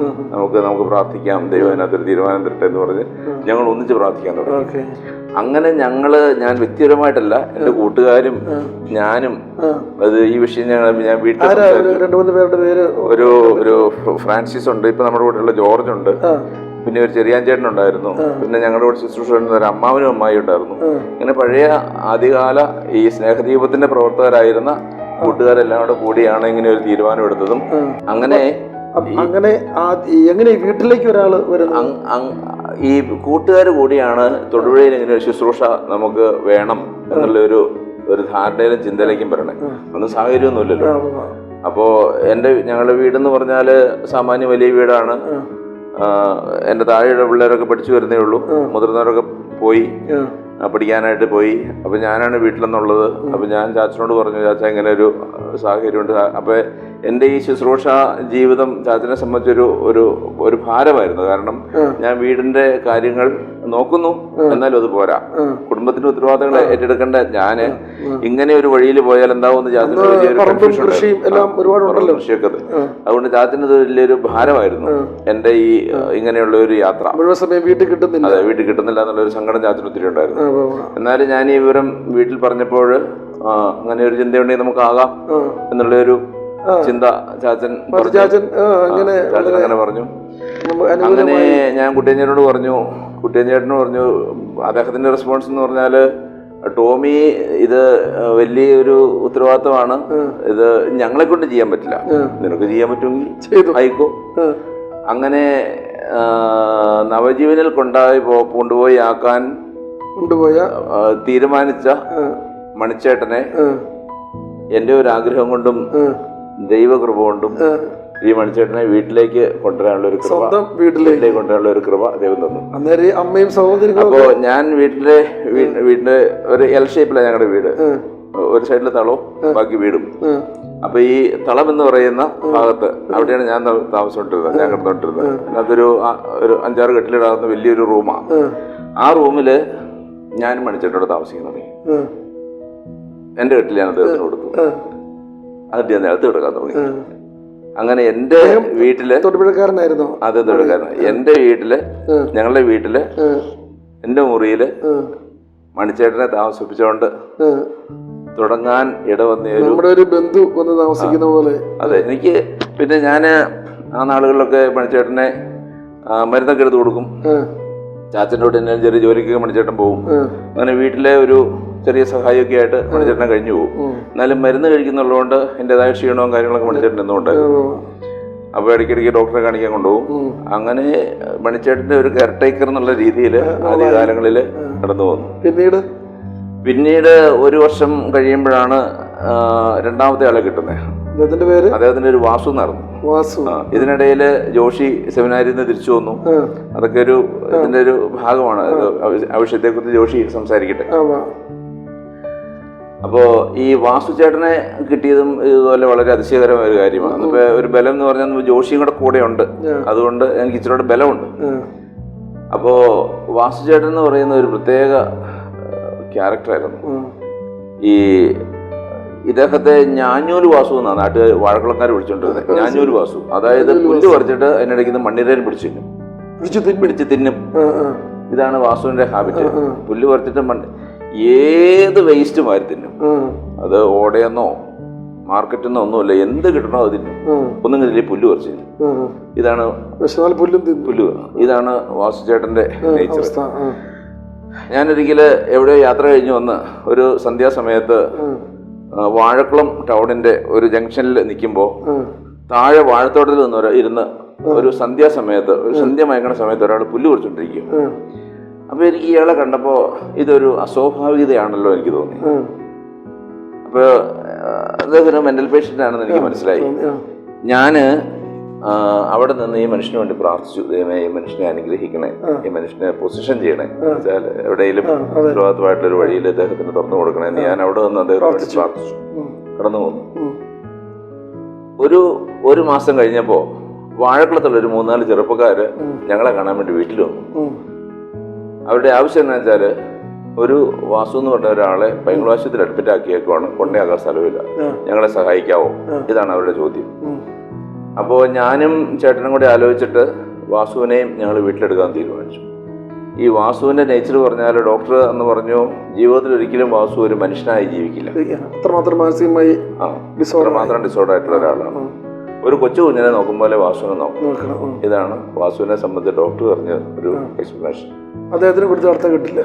നമുക്ക് പ്രാർത്ഥിക്കാം, ദൈവം അതിനകത്തൊരു തീരുമാനം തരട്ടെ എന്ന് പറഞ്ഞ് ഞങ്ങൾ ഒന്നിച്ച് പ്രാർത്ഥിക്കാൻ തുടങ്ങി. അങ്ങനെ ഞാൻ വ്യക്തിപരമായിട്ടല്ല, എൻ്റെ കൂട്ടുകാരും ഞാനും അത് ഈ വിഷയം ഞാൻ വീട്ടിൽ ഒരു ഫ്രാൻസിസ് ഉണ്ട്, ഇപ്പൊ നമ്മുടെ കൂടെയുള്ള ജോർജ് ഉണ്ട്, പിന്നെ ഒരു ചെറിയാൻ ചേട്ടൻ ഉണ്ടായിരുന്നു, പിന്നെ ഞങ്ങളുടെ കൂടെ ശുശ്രൂഷ ഒരു അമ്മാവനും അമ്മായി ഉണ്ടായിരുന്നു. ഇങ്ങനെ പഴയ ആദ്യകാല ഈ സ്നേഹദീപത്തിന്റെ പ്രവർത്തകരായിരുന്ന കൂട്ടുകാരെല്ലാം കൂടെ കൂടിയാണ് ഇങ്ങനെ ഒരു തീരുമാനം എടുത്തതും. അങ്ങനെ വീട്ടിലേക്ക് ഒരാൾ ഈ കൂട്ടുകാർ കൂടിയാണ് തൊടുപുഴയിൽ ഇങ്ങനെ ഒരു ശുശ്രൂഷ നമുക്ക് വേണം എന്നുള്ള ഒരു ധാരണയിലും ചിന്തയിലേക്കും വരണേ. ഒന്നും സാഹചര്യമൊന്നുമില്ലല്ലോ. അപ്പോ ഞങ്ങളുടെ വീടെന്ന് പറഞ്ഞാല് സാമാന്യ വലിയ വീടാണ്. എൻ്റെ താഴെയുള്ള പിള്ളേരൊക്കെ പഠിച്ചു വരുന്നേ ഉള്ളൂ, മുതിർന്നവരൊക്കെ പോയി. പഠിക്കാനായിട്ട് പോയി. അപ്പോൾ ഞാനാണ് വീട്ടിലെന്നുള്ളത്. അപ്പോൾ ഞാൻ ചാച്ചനോട് പറഞ്ഞു, ചാച്ച ഇങ്ങനെ ഒരു സാഹചര്യമുണ്ട്. അപ്പോൾ എൻ്റെ ഈ ശുശ്രൂഷ ജീവിതം ചാച്ചനെ സംബന്ധിച്ചൊരു ഒരു ഒരു ഭാരമായിരുന്നു. കാരണം ഞാൻ വീടിൻ്റെ കാര്യങ്ങൾ നോക്കുന്നു, എന്നാലും അത് പോരാ. കുടുംബത്തിന്റെ ഉത്തരവാദിത്തങ്ങൾ ഏറ്റെടുക്കേണ്ട ഞാൻ ഇങ്ങനെ ഒരു വഴിയിൽ പോയാൽ എന്താവുമെന്ന് ചാച്ചന് വലിയൊരു കൃഷിയൊക്കെ. അതുകൊണ്ട് ചാച്ചന് ഇത് വലിയൊരു ഭാരമായിരുന്നു എൻ്റെ ഈ ഇങ്ങനെയുള്ള ഒരു യാത്ര. വീട്ടിൽ കിട്ടുന്നില്ല, അതെ, വീട്ടിൽ കിട്ടുന്നില്ല എന്നുള്ളൊരു സങ്കടം ചാച്ചന് ഒത്തിരി ഉണ്ടായിരുന്നു. എന്നാലും ഞാൻ ഈ വിവരം വീട്ടിൽ പറഞ്ഞപ്പോൾ അങ്ങനെ ഒരു ചിന്തയുണ്ടെങ്കിൽ നമുക്കാകാം എന്നുള്ളൊരു ചിന്ത ചാച്ചൻ അങ്ങനെ പറഞ്ഞു. അങ്ങനെ ഞാൻ കുട്ടിയഞ്ചേട്ടനോട് പറഞ്ഞു. കുട്ടിയഞ്ചേട്ടന് പറഞ്ഞു, അദ്ദേഹത്തിന്റെ റെസ്പോൺസ് എന്ന് പറഞ്ഞാൽ, ടോമി ഇത് വലിയൊരു ഉത്തരവാദിത്തമാണ്, ഇത് ഞങ്ങളെ കൊണ്ട് ചെയ്യാൻ പറ്റില്ല, നിനക്ക് ചെയ്യാൻ പറ്റുമെങ്കിൽ ആയിക്കോ. അങ്ങനെ നവജീവനിൽ കൊണ്ടുപോയി ആക്കാൻ തീരുമാനിച്ച മണിച്ചേട്ടനെ എൻ്റെ ഒരു ആഗ്രഹം കൊണ്ടും ദൈവകൃപ കൊണ്ടും ഈ മണിച്ചേട്ടനെ വീട്ടിലേക്ക് കൊണ്ടുവരാനുള്ള ഒരു കൃപ, വീട്ടിലേക്ക് കൊണ്ടുവരാനുള്ള ഒരു കൃപ ദൈവം തന്നു. അമ്മയും സഹോദരികളും. അപ്പോ ഞാൻ വീടിന്റെ ഒരു എൽ ഷേപ്പിലാണ് ഞങ്ങളുടെ വീട്. ഒരു സൈഡിൽ തളവും ബാക്കി വീടും. അപ്പൊ ഈ തളം എന്ന് പറയുന്ന ഭാഗത്ത് അവിടെയാണ് ഞാൻ താമസിച്ചോണ്ടിരുന്നത്, ഞാൻ കിടന്നോണ്ടിരുന്നത്. അതിനകത്തൊരു 5-6 കെട്ടിലിടാവുന്ന വലിയൊരു റൂമാണ്. ആ റൂമില് ഞാനും മണിച്ചേട്ടനോട് താമസിക്കാൻ തുടങ്ങി. എന്റെ കെട്ടിൽ ഞാൻ അദ്ദേഹത്തിന് കൊടുത്തു. അതിട്ട് ഞാൻ നിലത്ത് കിടക്കാൻ തുടങ്ങി. അങ്ങനെ എന്റെ വീട്ടില് തൊടുപുഴക്കാരനായിരുന്നു. അതെ, തൊടുപുഴക്കാരനാണ്. എന്റെ വീട്ടില്, ഞങ്ങളുടെ വീട്ടില്, എന്റെ മുറിയില് മണിച്ചേട്ടനെ താമസിപ്പിച്ചുകൊണ്ട് തുടങ്ങാൻ ഒരു ബന്ധു വന്ന് താമസിക്കുന്ന പോലെ. അതെ, എനിക്ക് പിന്നെ ഞാൻ ആ നാളുകളിലൊക്കെ മണിച്ചേട്ടനെ മരുന്നൊക്കെ എടുത്ത് കൊടുക്കും. ചാച്ചൻ്റെ കൂടെ തന്നെ ചെറിയ ജോലിക്കൊക്കെ മണിച്ചേട്ടൻ പോകും. അങ്ങനെ വീട്ടിലെ ഒരു ചെറിയ സഹായമൊക്കെ ആയിട്ട് മണിച്ചേട്ടനെ കഴിഞ്ഞു പോകും. എന്നാലും മരുന്ന് കഴിക്കുന്നുള്ളതുകൊണ്ട് എൻ്റെതായ ക്ഷീണവും കാര്യങ്ങളൊക്കെ മണിച്ചേട്ടൻ എന്നുണ്ടായിരുന്നു. അപ്പോൾ ഇടയ്ക്കിടയ്ക്ക് ഡോക്ടറെ കാണിക്കാൻ കൊണ്ടുപോകും. അങ്ങനെ മണിച്ചേട്ടൻ്റെ ഒരു കെയർ ടേക്കർ എന്നുള്ള രീതിയിൽ ആദ്യകാലങ്ങളിൽ കടന്നു പോകുന്നു. പിന്നീട് 1 വർഷം കഴിയുമ്പോഴാണ് രണ്ടാമത്തെ ആളെ കിട്ടുന്നത്. അദ്ദേഹത്തിന്റെ ഒരു വാസു എന്നായിരുന്നു. ഇതിനിടയിൽ ജോഷി സെമിനാരിൽ നിന്ന് തിരിച്ചു വന്നു. അതൊക്കെ ഇതിന്റെ ഒരു ഭാഗമാണ്. ആ വിഷയത്തെക്കുറിച്ച് ജോഷി സംസാരിക്കട്ടെ. അപ്പോ ഈ വാസു ചേട്ടനെ കിട്ടിയതും ഇതുപോലെ വളരെ അതിശയകരമായ ഒരു കാര്യമാണ്. ഇപ്പൊ ഒരു ബലം എന്ന് പറഞ്ഞാൽ ജോഷിയും കൂടെ ഉണ്ട്. അതുകൊണ്ട് എനിക്ക് ഇച്ചിരി ബലമുണ്ട്. അപ്പോ വാസു ചേട്ടൻ എന്ന് പറയുന്ന ഒരു പ്രത്യേക ക്യാരക്ടറായിരുന്നു. ഈ ഇദ്ദേഹത്തെ ഞാഞ്ഞൂല് വാസു എന്നാണ് നാട്ടുകാർ വാഴക്കുളക്കാർ വിളിച്ചോണ്ടിരുന്നത്. ഞാഞ്ഞൂല് വാസു, അതായത് പുല്ല് പറിച്ചിട്ട് അതിനിടയ്ക്ക് മണ്ണിരയിൽ പിടിച്ച് തിന്നും. ഇതാണ് വാസുവിന്റെ ഹാബിറ്റ്. പുല്ല് പറിച്ചിട്ട് ഏത് വേസ്റ്റ് മാറി തിന്നും. അത് ഓടയെന്നോ മാർക്കറ്റിൽ നിന്നോ ഒന്നുമില്ല, എന്ത് കിട്ടണോ അത് തിന്നും. ഒന്നും കിട്ടില്ല, പുല്ല് പറിച്ച് തിന്നും. ഇതാണ് പുല്ല്. ഇതാണ് വാസു ചേട്ടന്റെ നേച്ചർ. ഞാനൊരിക്കല് എവിടെയോ യാത്ര കഴിഞ്ഞു വന്ന് ഒരു സന്ധ്യാസമയത്ത് വാഴക്കുളം ടൗണിന്റെ ഒരു ജംഗ്ഷനിൽ നിൽക്കുമ്പോൾ താഴെ വാഴത്തോട്ടത്തിൽ നിന്ന് ഇരുന്ന് ഒരു സന്ധ്യാസമയത്ത്, ഒരു സന്ധ്യ മയങ്ങണ സമയത്ത് ഒരാൾ പുല്ല് പറിച്ചോണ്ടിരിക്കും. അപ്പൊ എനിക്ക് ഇയാളെ കണ്ടപ്പോ ഇതൊരു അസ്വാഭാവികതയാണല്ലോ എനിക്ക് തോന്നി. അപ്പൊ അദ്ദേഹം മെന്റൽ പേഷ്യന്റ് ആണെന്ന് എനിക്ക് മനസ്സിലായി. ഞാന് അവിടെ നിന്ന് ഈ മനുഷ്യന് വേണ്ടി പ്രാർത്ഥിച്ചു. ദൈവമേ, ഈ മനുഷ്യനെ അനുഗ്രഹിക്കണേ, ഈ മനുഷ്യനെ പൊസിഷൻ ചെയ്യണേ, എന്നുവെച്ചാൽ എവിടെയെങ്കിലും ഉത്തരവാദിത്തമായിട്ടൊരു വഴിയിൽ അദ്ദേഹത്തിന് തുറന്നു കൊടുക്കണേ എന്ന് ഞാൻ അവിടെ നിന്ന് അദ്ദേഹത്തിന് വേണ്ടി പ്രാർത്ഥിച്ചു. കടന്നു പോന്നു. ഒരു മാസം കഴിഞ്ഞപ്പോ വാഴക്കുളത്തുള്ള ഒരു 3-4 ചെറുപ്പക്കാര് ഞങ്ങളെ കാണാൻ വേണ്ടി വീട്ടിൽ വന്നു. അവരുടെ ആവശ്യം എന്താ വെച്ചാല്, ഒരു വാസു എന്ന് പറഞ്ഞ ഒരാളെ പൈങ്കുളാശുപത്രിയിൽ അഡ്മിറ്റ് ആക്കിയേക്കുവാണ്, കൊണ്ടേയാക്കാൻ സ്ഥലമില്ല, ഞങ്ങളെ സഹായിക്കാവോ? ഇതാണ് അവരുടെ ചോദ്യം. അപ്പോൾ ഞാനും ചേട്ടനും കൂടി ആലോചിച്ചിട്ട് വാസുവിനെയും ഞങ്ങൾ വീട്ടിലെടുക്കാൻ തീരുമാനിച്ചു. ഈ വാസുവിന്റെ നേച്ചർ പറഞ്ഞാൽ, ഡോക്ടർ എന്ന് പറഞ്ഞു, ജീവിതത്തിൽ ഒരിക്കലും വാസു ഒരു മനുഷ്യനായി ജീവിക്കില്ല, മാനസികമായി മാത്രം ഡിസോർഡർ ആയിട്ടുള്ള ഒരാളാണ്. ഒരു കൊച്ചു കുഞ്ഞിനെ നോക്കും പോലെ വാസുവിനെ നോക്കണം. ഇതാണ് വാസുവിനെ സംബന്ധിച്ച് ഡോക്ടർ പറഞ്ഞ ഒരു എക്സ്പ്ലനേഷൻ. അദ്ദേഹത്തിന് കൊടുത്ത അടുത്ത കെട്ടില്ല,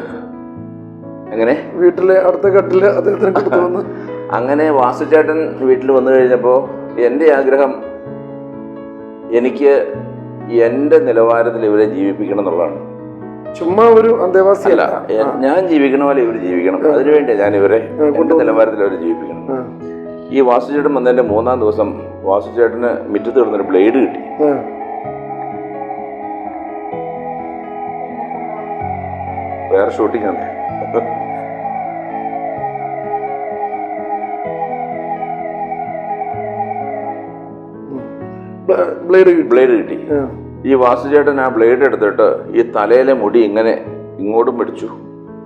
എങ്ങനെ വീട്ടിലെ അടുത്ത കെട്ടില് അദ്ദേഹത്തിന് കൊടുത്തു. അങ്ങനെ വാസുചേട്ടൻ വീട്ടിൽ വന്നു കഴിഞ്ഞപ്പോൾ എൻ്റെ ആഗ്രഹം, എനിക്ക് എൻ്റെ നിലവാരത്തിൽ ഇവരെ ജീവിപ്പിക്കണം എന്നുള്ളതാണ്. ചുമ്മാ ഒരു അന്തേവാസി അല്ല, ഞാൻ ജീവിക്കണ പോലെ ഇവർ ജീവിക്കണം. അതിനുവേണ്ടി ഞാൻ ഇവരെ എൻ്റെ നിലവാരത്തിൽ അവരെ ജീവിപ്പിക്കണം. ഈ വാസുചേട്ടൻ വന്നതിന്റെ 3-ാം ദിവസം വാസുചേട്ടന് മുറ്റത്ത് കിടന്നൊരു ബ്ലേഡ് കിട്ടി. വേറെ ഷൂട്ടിംഗ് ആണ്. ബ്ലേഡ് കിട്ടി. ഈ വാസുചേട്ടൻ ആ ബ്ലേഡ് എടുത്തിട്ട് ഈ തലയിലെ മുടി ഇങ്ങനെ ഇങ്ങോട്ടും പിടിച്ചു,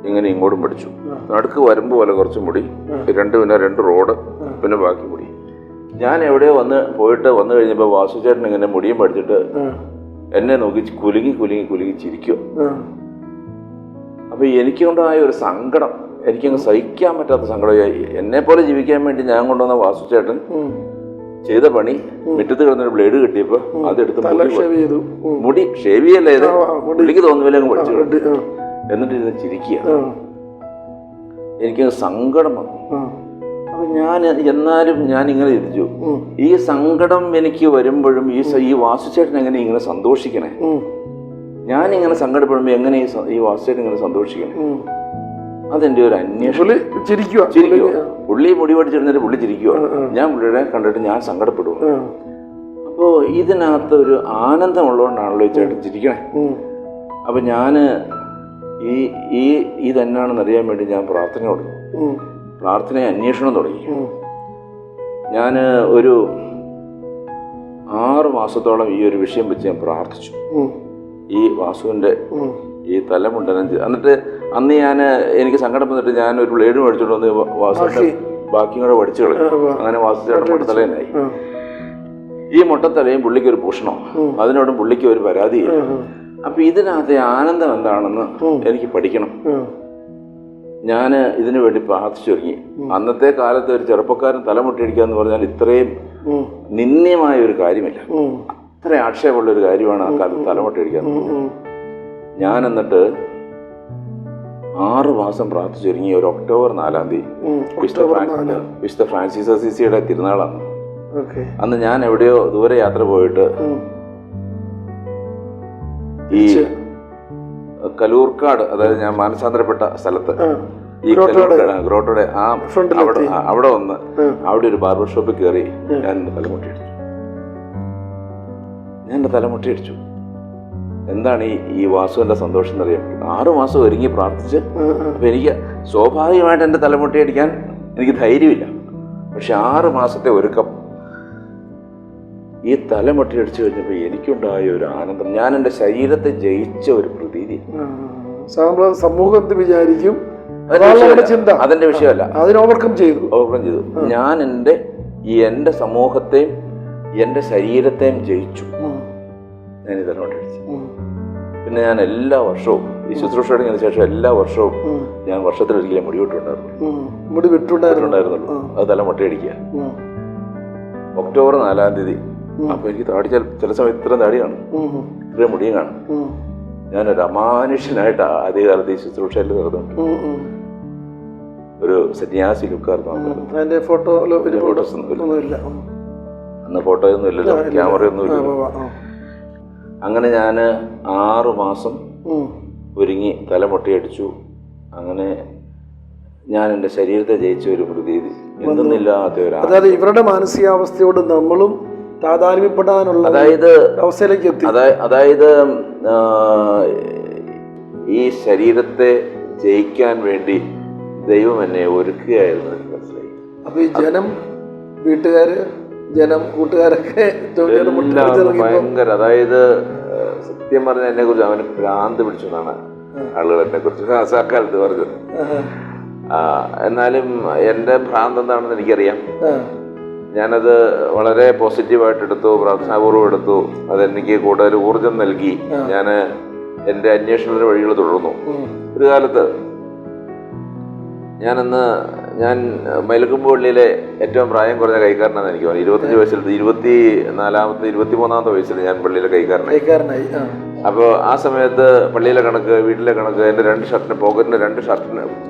ഇങ്ങനെ ഇങ്ങോട്ടും പിടിച്ചു. നടുക്ക് വരമ്പ് പോലെ കുറച്ച് മുടി, പിന്നെ 2 റോഡ്, പിന്നെ ബാക്കി മുടി. ഞാൻ എവിടെയോ വന്നു കഴിഞ്ഞപ്പോൾ വാസുചേട്ടൻ ഇങ്ങനെ മുടിയും പഠിച്ചിട്ട് എന്നെ നോക്കി കുലുങ്ങി ചിരിക്കും. അപ്പൊ എനിക്കുണ്ടായ ഒരു സങ്കടം, എനിക്കങ്ങ് സഹിക്കാൻ പറ്റാത്ത സങ്കടം. എന്നെ പോലെ ജീവിക്കാൻ വേണ്ടി ഞാൻ കൊണ്ടുവന്ന വാസുചേട്ടൻ ചെയ്ത പണി, മുറ്റത്ത് കിടന്നൊരു ബ്ലേഡ് കിട്ടിയപ്പോ അതെടുത്ത് മുടി ഷേവ് ചെയ്യല്ലേ, പുള്ളിക്ക് തോന്നുന്നില്ല അങ്ങ് പഠിച്ചു. എന്നിട്ട് ഇരുന്ന് ചിരിക്കുക. എനിക്ക് സങ്കടം വന്നു. അപ്പൊ എന്നാലും ഞാൻ ഇങ്ങനെ ചിന്തിച്ചു, ഈ സങ്കടം എനിക്ക് വരുമ്പോഴും ഈ വാസുചേട്ടൻ എങ്ങനെ ഇങ്ങനെ സന്തോഷിക്കണേ, ഞാനിങ്ങനെ സങ്കടപ്പെടുമ്പോ എങ്ങനെ ഈ വാസുചേട്ടൻ ഇങ്ങനെ സന്തോഷിക്കണേ, അതെന്റെ ഒരു അന്വേഷണം. ചിരിക്കുക. പുള്ളി മുടി പഠിച്ചിരുന്നിട്ട് പുള്ളി ചിരിക്കുക, ഞാൻ പുള്ളിയുടെ കണ്ടിട്ട് ഞാൻ സങ്കടപ്പെടുക. അപ്പോ ഇതിനകത്ത് ഒരു ആനന്ദം ഉള്ളതുകൊണ്ടാണല്ലോ ഈ ചേട്ടൻ ചിരിക്കണേ. അപ്പൊ ഞാന് ഇതെന്നാണെന്ന് അറിയാൻ വേണ്ടി ഞാൻ പ്രാർത്ഥനയെ അന്വേഷണം തുടങ്ങി. ഞാൻ ഒരു 6 മാസത്തോളം ഈ ഒരു വിഷയം വെച്ച് ഞാൻ പ്രാർത്ഥിച്ചു. ഈ വാസുവിന്റെ ഈ തലമുണ്ടനം. എന്നിട്ട് അന്ന് എനിക്ക് സങ്കടം വന്നിട്ട് ഞാൻ ഒരു ബ്ലേഡ് മേടിച്ചോണ്ട് വന്ന് വാസുവിന്റെ ബാക്കിയും കൂടെ പഠിച്ചു കളഞ്ഞു. അങ്ങനെ വാസുചേട്ടൻ മുട്ടത്തലയനായി. ഈ മുട്ടത്തലയും പുള്ളിക്ക് ഒരു ഭൂഷണം, അതിനോടും പുള്ളിക്ക് ഒരു പരാതിയില്ല. അപ്പൊ ഇതിനകത്തെ ആനന്ദം എന്താണെന്ന് എനിക്ക് പഠിക്കണം. ഞാൻ ഇതിനു വേണ്ടി പ്രാർത്ഥിച്ചു തുടങ്ങി. അന്നത്തെ കാലത്ത് ഒരു ചെറുപ്പക്കാരൻ തലമുട്ടിയടിക്കുക എന്ന് പറഞ്ഞാൽ ഇത്രയും നിന്ദ്യമായ ഒരു കാര്യമില്ല, അത്ര ആക്ഷേപമുള്ള ഒരു കാര്യമാണ് ആ കാലത്ത് തലമുട്ടിയടിക്കുക. ഞാൻ എന്നിട്ട് 6 മാസം പ്രാർത്ഥിച്ചു തുടങ്ങി. ഒരു ഒക്ടോബർ 4-ാം തീയതി വിശുദ്ധ ഫ്രാൻസിസ് അസീസിയുടെ തിരുനാളാണ്. അന്ന് ഞാൻ എവിടെയോ ദൂരെ യാത്ര പോയിട്ട് ഈ കലൂർക്കാട്, അതായത് ഞാൻ മാനസാന്തരപ്പെട്ട സ്ഥലത്ത്, ഈ ഗ്രോട്ടോടെ അവിടെ വന്ന് അവിടെ ഒരു ബാർബർ ഷോപ്പിൽ കയറി ഞാൻ എൻ്റെ തലമുട്ടിയടിച്ചു. എന്താണ് ഈ വാസുവിന്റെ സന്തോഷം എന്നറിയാൻ 6 മാസം ഒരുങ്ങി പ്രാർത്ഥിച്ച്. അപ്പൊ എനിക്ക് സ്വാഭാവികമായിട്ട് എൻ്റെ തലമുട്ടിയടിക്കാൻ എനിക്ക് ധൈര്യമില്ല. പക്ഷെ 6 മാസത്തെ ഒരുക്കം, ഈ തലമുട്ടിയടിച്ചു കഴിഞ്ഞപ്പോൾ എനിക്കുണ്ടായ ഒരു ആനന്ദം, ഞാൻ എൻ്റെ ശരീരത്തെ ജയിച്ച ഒരു പ്രതീതി. സമൂഹത്തിൽ വിചാരിക്കും അതിന്റെ വിഷയമല്ല, ഓവർകം ചെയ്തു. ഞാൻ എൻ്റെ സമൂഹത്തെയും എൻ്റെ ശരീരത്തെയും ജയിച്ചു. ഞാൻ ഈ തലമുട്ടിയടിച്ചു. പിന്നെ ഞാൻ എല്ലാ വർഷവും ഈ ശുശ്രൂഷ തുടങ്ങിയതിന് ശേഷം എല്ലാ വർഷവും ഞാൻ വർഷത്തിലൊരിക്കലും മുടി വിട്ടുണ്ടായിരുന്നുള്ളൂ. അത് തലമുട്ടയടിക്കുക. ഒക്ടോബർ 4-ാം തീയതി. അപ്പൊ എനിക്ക് താടി ചില സമയത്ത് ഇത്ര താടി കാണും, ഇത്രയും മുടിയും കാണും. ഞാനൊരു അമാനുഷ്യനായിട്ട് ആദ്യകാലത്ത് ഈ ശുശ്രൂഷയിൽ നടന്നുണ്ട്. ഒരു സന്യാസി ലുക്കായിരുന്നു. അന്ന് ഫോട്ടോയൊന്നും ഇല്ലല്ലോ, ക്യാമറയൊന്നും ഇല്ലല്ലോ. അങ്ങനെ ഞാൻ 6 മാസം ഒരുങ്ങി തലമുട്ടയടിച്ചു. അങ്ങനെ ഞാൻ എൻ്റെ ശരീരത്തെ ജയിച്ച ഒരു പ്രതീതി, എന്തെന്നില്ലാത്ത ഒരു. അതായത് ഇവരുടെ മാനസികാവസ്ഥയോട് നമ്മളും താതാത്മ്യപ്പെടാനുള്ള അവസ്ഥയിലേക്ക് എത്തി. അതായത് ഈ ശരീരത്തെ ജയിക്കാൻ വേണ്ടി ദൈവം എന്നെ ഒരുക്കുകയായിരുന്നു. അപ്പൊ ഈ കൂട്ടുകാരൊക്കെ ഭയങ്കര, അതായത് സത്യം പറഞ്ഞ എന്നെ കുറിച്ച് അവന് ഭ്രാന്ത് പിടിച്ചതാണ് ആളുകൾ എന്നെ കുറിച്ച് അക്കാലത്ത് പറഞ്ഞത്. എന്നാലും എൻ്റെ ഭ്രാന്ത് എന്താണെന്ന് എനിക്കറിയാം. ഞാനത് വളരെ പോസിറ്റീവായിട്ട് എടുത്തു, പ്രാർത്ഥനാപൂർവ്വം എടുത്തു. അതെനിക്ക് കൂടുതൽ ഊർജം നൽകി. ഞാൻ എൻ്റെ അന്വേഷണത്തിന്റെ വഴികൾ തുടർന്നു. ഒരു കാലത്ത് ഞാൻ മൈലക്കുമ്പള്ളിയിലെ ഏറ്റവും പ്രായം കുറഞ്ഞ കൈക്കാരനാണെന്ന് എനിക്ക് തോന്നി. 25 വയസ്സിൽ 23-ാമത്തെ വയസ്സിൽ ഞാൻ പള്ളിയിലെ കൈക്കാരനായി. അപ്പോൾ ആ സമയത്ത് പള്ളിയിലെ കണക്ക്, വീട്ടിലെ കണക്ക്, എൻ്റെ 2 ഷർട്ടിന്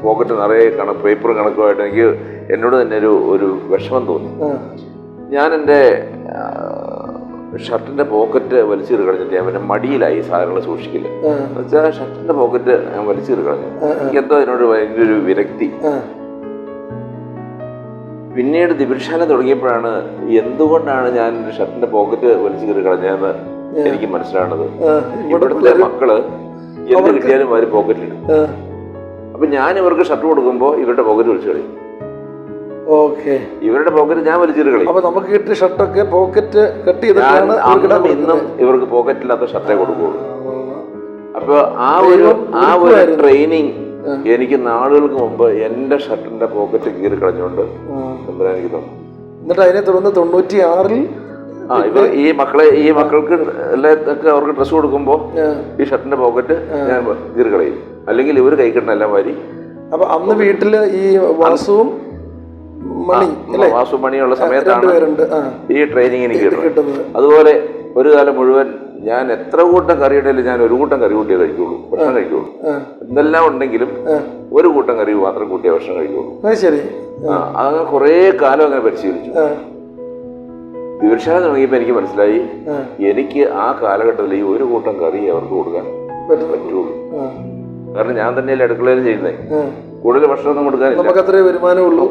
പോക്കറ്റ് നിറയെ പേപ്പർ കണക്കുമായിട്ട് എനിക്ക് എന്നോട് തന്നെ ഒരു വിഷമം തോന്നി. ഞാൻ എൻ്റെ ഷർട്ടിന്റെ പോക്കറ്റ് വലിച്ചീറി കളഞ്ഞിട്ട് ഞാൻ പിന്നെ മടിയിലായി സാധനങ്ങൾ സൂക്ഷിക്കില്ല. എന്നുവെച്ചാൽ ഷർട്ടിന്റെ പോക്കറ്റ് ഞാൻ വലിച്ചീറി കളഞ്ഞു. എനിക്കെന്തോ അതിനോട് ഭയങ്കര ഒരു വിരക്തി. പിന്നീട് ദിവ്യശാല തുടങ്ങിയപ്പോഴാണ് എന്തുകൊണ്ടാണ് ഞാൻ ഷർട്ടിന്റെ പോക്കറ്റ് വലിച്ചു കീറി കളഞ്ഞതെന്ന് എനിക്ക് മനസ്സിലാവുന്നത്. ഇവിടുത്തെ മക്കള് എന്ത് കിട്ടിയാലും അവര് പോക്കറ്റിലിടും. അപ്പം ഞാൻ ഇവർക്ക് ഷർട്ട് കൊടുക്കുമ്പോൾ ഇവരുടെ പോക്കറ്റ് വലിച്ചു കളയും. ഓക്കെ, ഇവരുടെ പോക്കറ്റ് ഞാൻ വലിച്ചിട്ട് കളയും. അപ്പൊ നമുക്ക് കിട്ടിയ ഷർട്ടൊക്കെ പോക്കറ്റ് കട്ട് ചെയ്തിട്ടാണ് ഇന്നും ഇവർക്ക് പോക്കറ്റ് ഇല്ലാത്ത ഷർട്ടേ കൊടുക്കുകയുള്ളൂ. അപ്പൊ ആ ഒരു ട്രെയിനിങ് എനിക്ക് നാളുകൾക്ക് മുമ്പ് എന്റെ ഷർട്ടിന്റെ പോക്കറ്റ് കീറി കളഞ്ഞുകൊണ്ട് എനിക്ക് തന്നു. എന്നിട്ട് അതിനെ തുടർന്ന് 96-ൽ ഇവർ ഈ മക്കൾക്ക് ഒക്കെ അവർക്ക് ഡ്രസ്സ് കൊടുക്കുമ്പോൾ ഈ ഷർട്ടിന്റെ പോക്കറ്റ് ഞാൻ കീറി കളയും, അല്ലെങ്കിൽ ഇവർ കൈ കിട്ടണ എല്ലാം വാരി. അപ്പൊ അന്ന് വീട്ടില് ഈ വാസുവും മണിയുള്ള സമയത്താണ് ഈ ട്രെയിനിങ് എനിക്ക് കിട്ടുന്നത്. അതുപോലെ ഒരു കാലം മുഴുവൻ ഞാൻ എത്ര കൂട്ടം കറിയുണ്ടെങ്കിലും ഞാൻ ഒരു കൂട്ടം കറി കൂട്ടിയേ കഴിക്കുള്ളൂ, ഭക്ഷണം കഴിക്കുള്ളൂ. എന്തെല്ലാം ഉണ്ടെങ്കിലും ഒരു കൂട്ടം കറി മാത്രം കൂട്ടിയ ഭക്ഷണം കഴിക്കുള്ളൂ. ശരി, അങ്ങനെ കുറേ കാലം അങ്ങനെ പരിശീലിച്ചു. ദിവ്യശാല തുടങ്ങിയപ്പോൾ എനിക്ക് മനസ്സിലായി എനിക്ക് ആ കാലഘട്ടത്തിൽ ഈ ഒരു കൂട്ടം കറി അവർക്ക് കൊടുക്കാൻ പറ്റുള്ളൂ. കാരണം ഞാൻ തന്നെയല്ലേ അടുക്കളയിൽ ചെയ്യുന്നേ, കൂടുതൽ ഭക്ഷണമൊന്നും കൊടുക്കാനില്ല, വരുമാനമുള്ളൂ,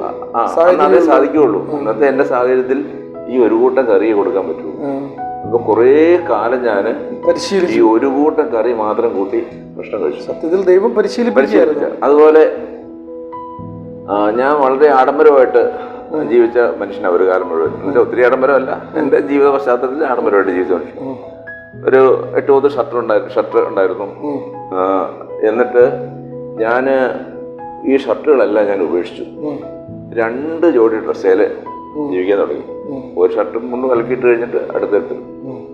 അതേ സാധിക്കുള്ളൂ. അന്നത്തെ എന്റെ സാഹചര്യത്തിൽ ഈ ഒരു കൂട്ടം കറിയെ കൊടുക്കാൻ പറ്റുള്ളൂ. അപ്പൊ കുറേ കാലം ഞാൻ ഈ ഒരു കൂട്ടം കറി മാത്രം കൂട്ടി ഭക്ഷണം കഴിച്ചു. സത്യത്തിൽ ദൈവം പരിശീലിപ്പിച്ച. അതുപോലെ ഞാൻ വളരെ ആഡംബരമായിട്ട് ജീവിച്ച മനുഷ്യനാണ് ഒരു കാലം മുഴുവൻ. എന്റെ ഒത്തിരി ആഡംബരമല്ല, എന്റെ ജീവിത പശ്ചാത്തലത്തിൽ ആഡംബരമായിട്ട് ജീവിച്ച മനുഷ്യൻ. ഒരു 8-9 ഷർട്ട് ഉണ്ടായിരുന്നു. എന്നിട്ട് ഞാൻ ഈ ഷർട്ടുകളെല്ലാം ഞാൻ ഉപേക്ഷിച്ചു. 2 ജോഡി ഡ്രസ്സേല് ജീവിക്കാൻ തുടങ്ങി. ഒരു ഷർട്ടും മുണ്ട് കലക്കിയിട്ട് കഴിഞ്ഞിട്ട് അടുത്തെടുത്തു.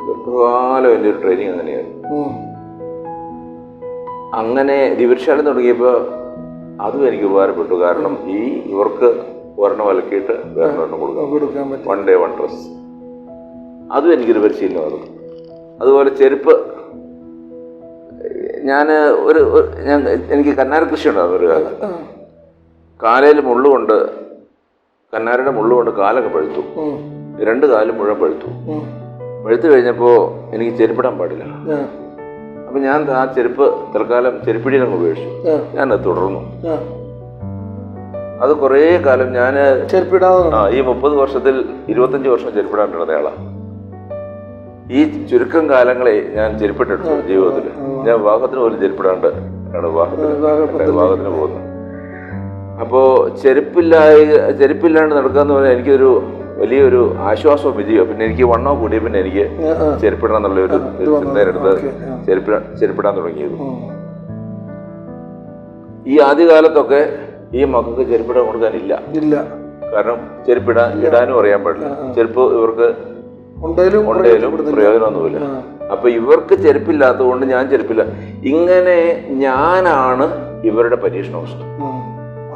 ദീർഘകാലം എൻ്റെ ഒരു ട്രെയിനിങ് അങ്ങനെയായിരുന്നു. അങ്ങനെ ദിവ്യശാല തുടങ്ങിയപ്പോൾ അതും എനിക്ക് ഉപകാരപ്പെട്ടു. കാരണം ഇവർക്ക് ഒരെണ്ണം വിലക്കിയിട്ട് വേറൊരെണ്ണം കൊടുക്കാൻ 1 day 1 dress. അതും എനിക്കൊരു പരിശീലനമായിരുന്നു. അതുപോലെ ചെരുപ്പ്, എനിക്ക് കന്നാര കൃഷി ഉണ്ടായിരുന്നു ഒരു കാലം. കാലയിൽ മുള്ളുകൊണ്ട്, കന്നാരയുടെ മുള്ളുകൊണ്ട് കാലൊക്കെ പഴുത്തു, 2 കാലും മുഴുവൻ പഴുത്തു കഴിഞ്ഞപ്പോൾ എനിക്ക് ചെരുപ്പിടാൻ പാടില്ല. അപ്പം ഞാൻ ആ ചെരുപ്പ് തൽക്കാലം ചെരുപ്പിടിയിലങ്ങ് ഉപേക്ഷിച്ചു. ഞാനത് തുടർന്നു. അത് കുറേ കാലം ഞാൻ ഈ 30 വർഷത്തിൽ 25 വർഷം ചെരുപ്പിടാൻ നടന്നയാളാണ്. ഈ ചുരുക്കം കാലങ്ങളെ ഞാൻ ചെരുപ്പിട്ടിട്ടു ജീവിതത്തിൽ. ഞാൻ വിവാഹത്തിന് പോലും ചെരുപ്പിടാണ്ട് ആണ് വിവാഹത്തിന് പോകുന്നത്. അപ്പോൾ ചെരുപ്പില്ലാണ്ട് നടക്കാന്ന് പറഞ്ഞാൽ എനിക്കൊരു വലിയൊരു ആശ്വാസവും വിജയോ. പിന്നെ എനിക്ക് വണ്ണവും കൂടിയ പിന്നെ എനിക്ക് ചെരുപ്പിടണം എന്നുള്ള ഒരു ചിന്തയെടുത്ത് ചെരുപ്പിടാൻ തുടങ്ങിയത്. ഈ ആദ്യകാലത്തൊക്കെ ഈ മക്കൾക്ക് ചെരുപ്പിടാൻ കൊടുക്കാനില്ല. കാരണം ഇടാനും അറിയാൻ പാടില്ല. ചെരുപ്പ് ഇവർക്ക് ഉണ്ടേലും പ്രയോജനമൊന്നുമില്ല. അപ്പൊ ഇവർക്ക് ചെരുപ്പില്ലാത്തത് കൊണ്ട് ഞാൻ ചെരുപ്പില്ല. ഇങ്ങനെ ഞാനാണ് ഇവരുടെ പരീക്ഷണ വസ്തു.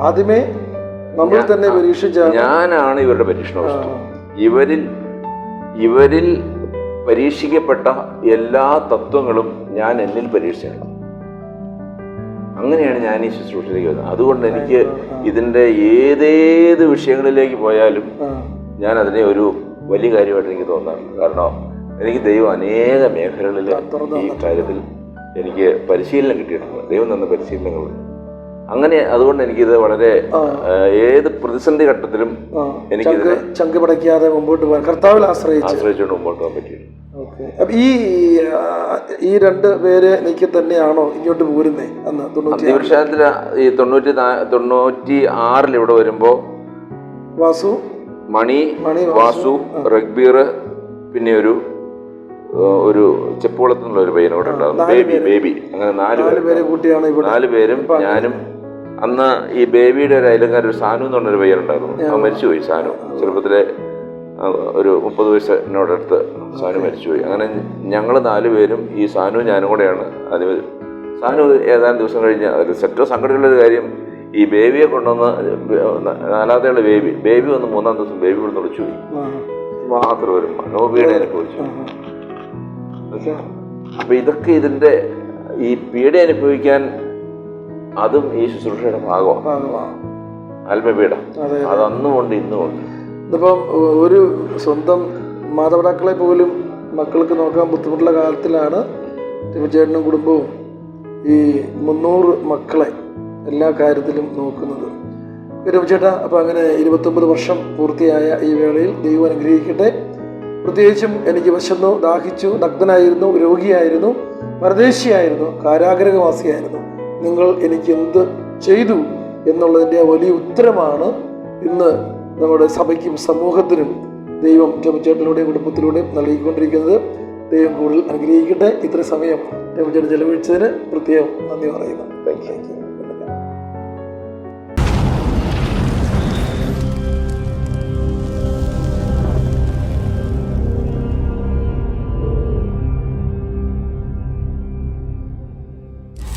ആദ്യമേ നമ്മൾ തന്നെ ഞാനാണ് ഇവരുടെ പരീക്ഷണ വസ്തു. ഇവരിൽ പരീക്ഷിക്കപ്പെട്ട എല്ലാ തത്വങ്ങളും ഞാൻ എന്നിൽ പരീക്ഷിച്ചാണ്. അങ്ങനെയാണ് ഞാൻ ഈ ശുശ്രൂഷയിലേക്ക് വരുന്നത്. അതുകൊണ്ട് എനിക്ക് ഇതിന്റെ ഏതേത് വിഷയങ്ങളിലേക്ക് പോയാലും ഞാൻ അതിനെ ഒരു വലിയ കാര്യമായിട്ട് എനിക്ക് തോന്നാറുണ്ട്. കാരണം എനിക്ക് ദൈവം അനേക മേഖലകളിൽ ഈ കാര്യത്തിൽ എനിക്ക് പരിശീലനം കിട്ടിയിട്ടുണ്ട്. ദൈവം തന്ന പരിശീലനങ്ങൾ. അങ്ങനെ അതുകൊണ്ട് എനിക്കിത് വളരെ ഏത് പ്രതിസന്ധി ഘട്ടത്തിലും എനിക്കിത് ചങ്ക് പടയ്ക്കാതെ മുമ്പോട്ട് പോകാൻ കർത്താവിൽ ആശ്രയിച്ചുകൊണ്ട് മുമ്പോട്ട് പോകാൻ പറ്റിയിട്ടുണ്ട്. ഈ 2 പേര് എനിക്ക് തന്നെയാണോ ഇങ്ങോട്ട് പോരുന്നേ? അന്ന് ദിവ്യശാലത്തിൽ ഈ 96 ഇവിടെ വരുമ്പോ വാസു, വാസു, റഗ്ബീർ, പിന്നെ ഒരു ചെപ്പോളത്തുനിന്നുള്ള ഒരു പയ്യനും കൂടെ ഉണ്ടായിരുന്നു, ബേബി. അങ്ങനെ 4 പേരും ഞാനും. അന്ന് ഈ ബേബിയുടെ ഒരു അയലക്കാരൻ ഒരു സാനു എന്ന് പറഞ്ഞൊരു പയ്യനുണ്ടായിരുന്നു. അവൻ മരിച്ചുപോയി. സാനു ചെറുപ്പത്തിലെ ഒരു 30 വയസ്സിനോടടുത്ത് സാനു മരിച്ചുപോയി. അങ്ങനെ ഞങ്ങൾ 4 പേരും ഈ സാനു ഞാനും കൂടെയാണ് അതിന്. സാനു ഏതാനും ദിവസം കഴിഞ്ഞ് ഒരു സെറ്റോ സങ്കടമുള്ളൊരു കാര്യം, ഈ ബേബിയെ കൊണ്ടുവന്ന് 4ാമത്തെ ബേബി വന്ന് 3ാം ദിവസം ബേബി ഇവിടെ നിന്ന് വിളിച്ചുപോയി. മാത്രം ഒരു മനോപീഡ അനുഭവിച്ചു. അപ്പൊ ഇതൊക്കെ ഇതിന്റെ ഈ പീഡ അനുഭവിക്കാൻ അതും ഈ ശുശ്രൂഷയുടെ ഭാഗമാണ്. ആത്മപീഡ അത് അന്നുമുണ്ട് ഇന്നുമുണ്ട്. ഇതിപ്പം ഒരു സ്വന്തം മാതാപിതാക്കളെ പോലും മക്കൾക്ക് നോക്കാൻ ബുദ്ധിമുട്ടുള്ള കാലത്തിലാണ് തിരുച്ചേട്ടനും കുടുംബവും ഈ 300 മക്കളെ എല്ലാ കാര്യത്തിലും നോക്കുന്നത്. രവിചേട്ടാ, അപ്പം അങ്ങനെ 29 വർഷം പൂർത്തിയായ ഈ വേളയിൽ ദൈവം അനുഗ്രഹിക്കട്ടെ. പ്രത്യേകിച്ചും എനിക്ക് വിശന്നു, ദാഹിച്ചു, നഗ്നനായിരുന്നു, രോഗിയായിരുന്നു, പരദേശിയായിരുന്നു, കാരാഗ്രഹവാസിയായിരുന്നു. നിങ്ങൾ എനിക്ക് എന്ത് ചെയ്തു എന്നുള്ളതിൻ്റെ ആ വലിയ ഉത്തരമാണ് ഇന്ന് നമ്മുടെ സഭയ്ക്കും സമൂഹത്തിനും ദൈവം ടോമിച്ചേട്ടനിലൂടെയും കുടുംബത്തിലൂടെയും നൽകിക്കൊണ്ടിരിക്കുന്നത്. ദൈവം കൂടുതൽ അനുഗ്രഹിക്കട്ടെ. ഇത്ര സമയം ടോമിച്ചേട്ടൻ ചെലവഴിച്ചതിന് പ്രത്യേകം നന്ദി പറയുന്നു. Thank you.